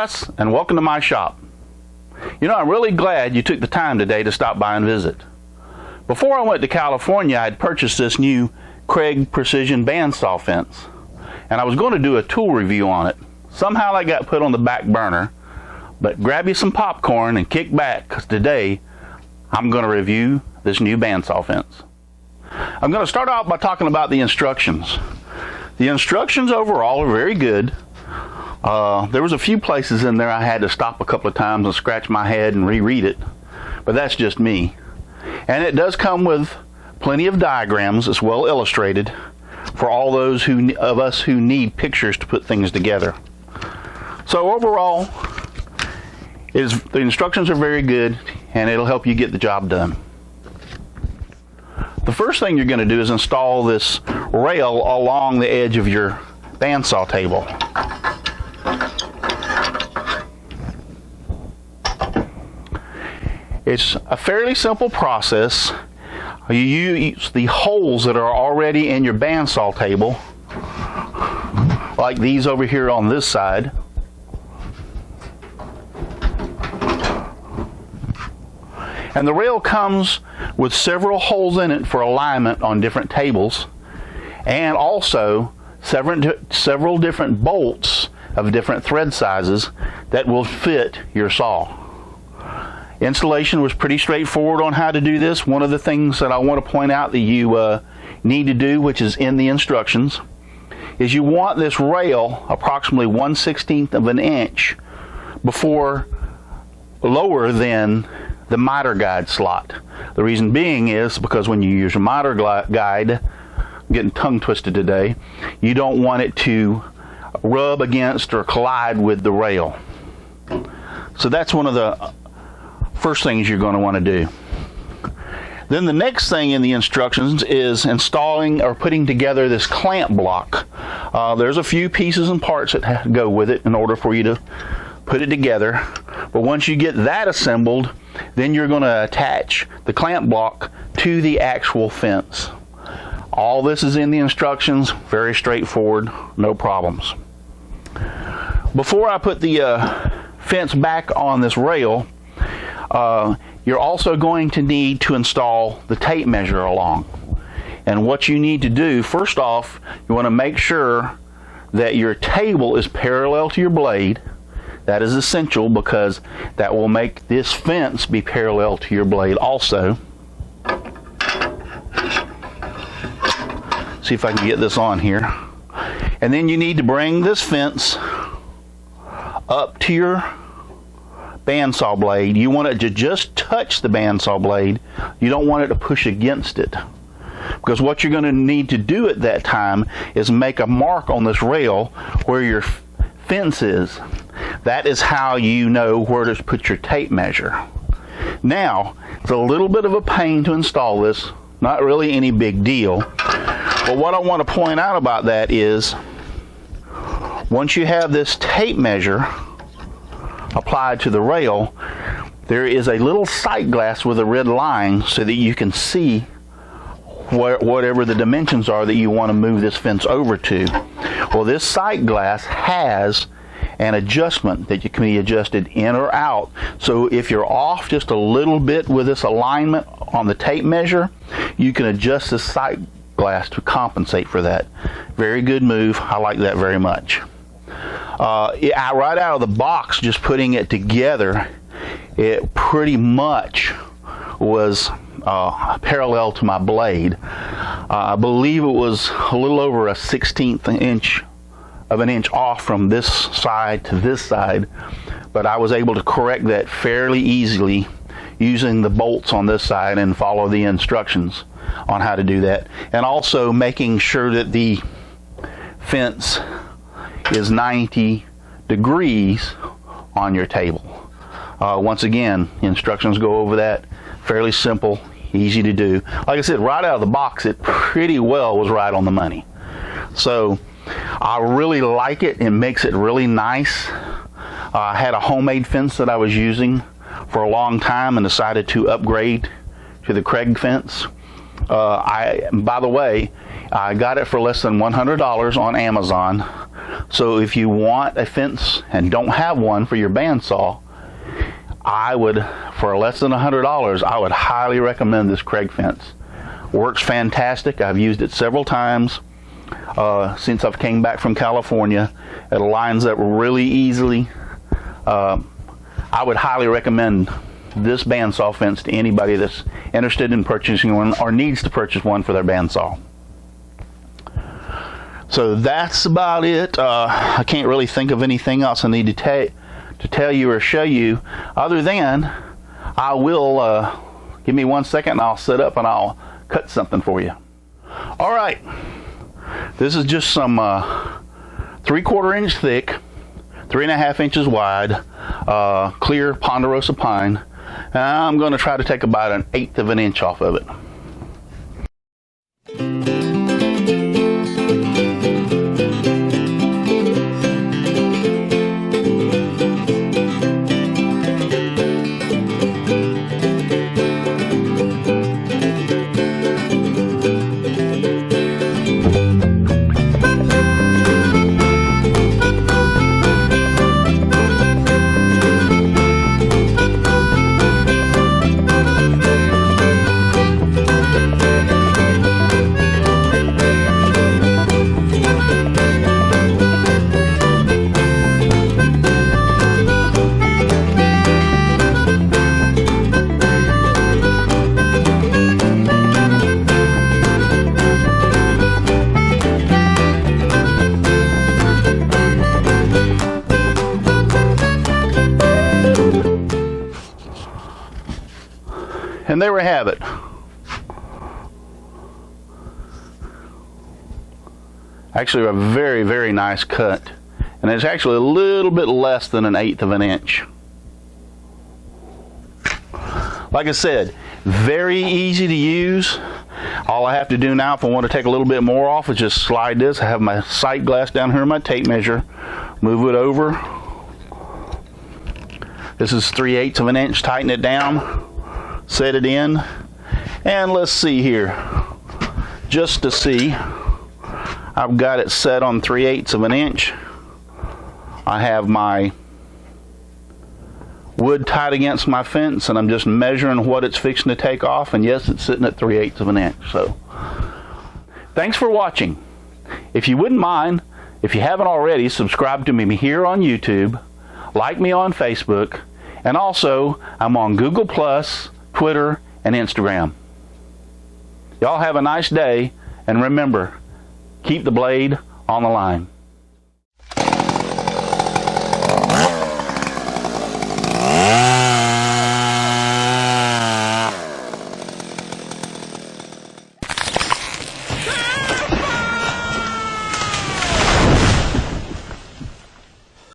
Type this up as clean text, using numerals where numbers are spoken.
guys, and welcome to my shop. You know, I'm really glad you took the time today to stop by and visit. Before I went to California, I'd purchased this new Kreg precision bandsaw fence, and I was going to do a tool review on it. Somehow that got put on the back burner, but grab you some popcorn and kick back, because today I'm going to review this new bandsaw fence. I'm going to start out by talking about the instructions. The instructions overall are very good. There was a few places in there I had to stop a couple of times and scratch my head and reread it, but that's just me. And it does come with plenty of diagrams. It's well illustrated for all those of us who need pictures to put things together. So overall, the instructions are very good, and it'll help you get the job done. The first thing you're going to do is install this rail along the edge of your bandsaw table. It's a fairly simple process. You use the holes that are already in your bandsaw table, like these over here on this side. And the rail comes with several holes in it for alignment on different tables, and also several different bolts of different thread sizes that will fit your saw. Installation was pretty straightforward on how to do this. One of the things that I want to point out that you need to do, which is in the instructions, is you want this rail approximately 1/16 of an inch lower than the miter guide slot. The reason being is because when you use your miter guide, I'm getting tongue twisted today, you don't want it to rub against or collide with the rail. So that's one of the first things you're going to want to do. Then the next thing in the instructions is installing or putting together this clamp block. There's a few pieces and parts that have to go with it in order for you to put it together. But once you get that assembled, then you're going to attach the clamp block to the actual fence. All this is in the instructions, very straightforward, no problems. Before I put the fence back on this rail, you're also going to need to install the tape measure along. And what you need to do, first off, you want to make sure that your table is parallel to your blade. That is essential because that will make this fence be parallel to your blade also. See if I can get this on here. And then you need to bring this fence up to your bandsaw blade. You want it to just touch the bandsaw blade. You don't want it to push against it, because what you're going to need to do at that time is make a mark on this rail where your fence is. That is how you know where to put your tape measure. Now, it's a little bit of a pain to install this, not really any big deal, but what I want to point out about that is once you have this tape measure applied to the rail, there is a little sight glass with a red line so that you can see whatever the dimensions are that you want to move this fence over to. Well, this sight glass has an adjustment that you can be adjusted in or out. So if you're off just a little bit with this alignment on the tape measure, you can adjust the sight glass to compensate for that. Very good move. I like that very much. Right out of the box, just putting it together, it pretty much was parallel to my blade. I believe it was a little over a 1/16 of an inch off from this side to this side, but I was able to correct that fairly easily using the bolts on this side and follow the instructions on how to do that, and also making sure that the fence is 90 degrees on your table. Once again, instructions go over that. Fairly simple, easy to do. Like I said, right out of the box, it pretty well was right on the money. So I really like it. It makes it really nice. I had a homemade fence that I was using for a long time and decided to upgrade to the Kreg fence. By the way, I got it for less than $100 on Amazon. So if you want a fence and don't have one for your bandsaw, I would, for less than $100, I would highly recommend this Kreg fence. Works fantastic. I've used it several times since I've came back from California. It lines up really easily. I would highly recommend this bandsaw fence to anybody that's interested in purchasing one or needs to purchase one for their bandsaw. So that's about it. I can't really think of anything else I need to tell you or show you, other than I will give me 1 second and I'll set up and I'll cut something for you. All right, this is just some 3/4 inch thick, 3.5 inches wide, clear ponderosa pine. And I'm going to try to take about 1/8 of an inch off of it. And there we have it. Actually a very, very nice cut. And it's actually a little bit less than 1/8 of an inch. Like I said, very easy to use. All I have to do now, if I want to take a little bit more off, is just slide this. I have my sight glass down here, my tape measure. Move it over. This is 3/8 of an inch. Tighten it down. Set it in, and let's see here, just to see, I've got it set on 3/8 of an inch. I have my wood tied against my fence, and I'm just measuring what it's fixing to take off, and yes, it's sitting at 3/8 of an inch. So thanks for watching. If you wouldn't mind, if you haven't already, subscribe to me here on YouTube, like me on Facebook, and also I'm on Google+, Twitter, and Instagram. Y'all have a nice day, and remember, keep the blade on the line.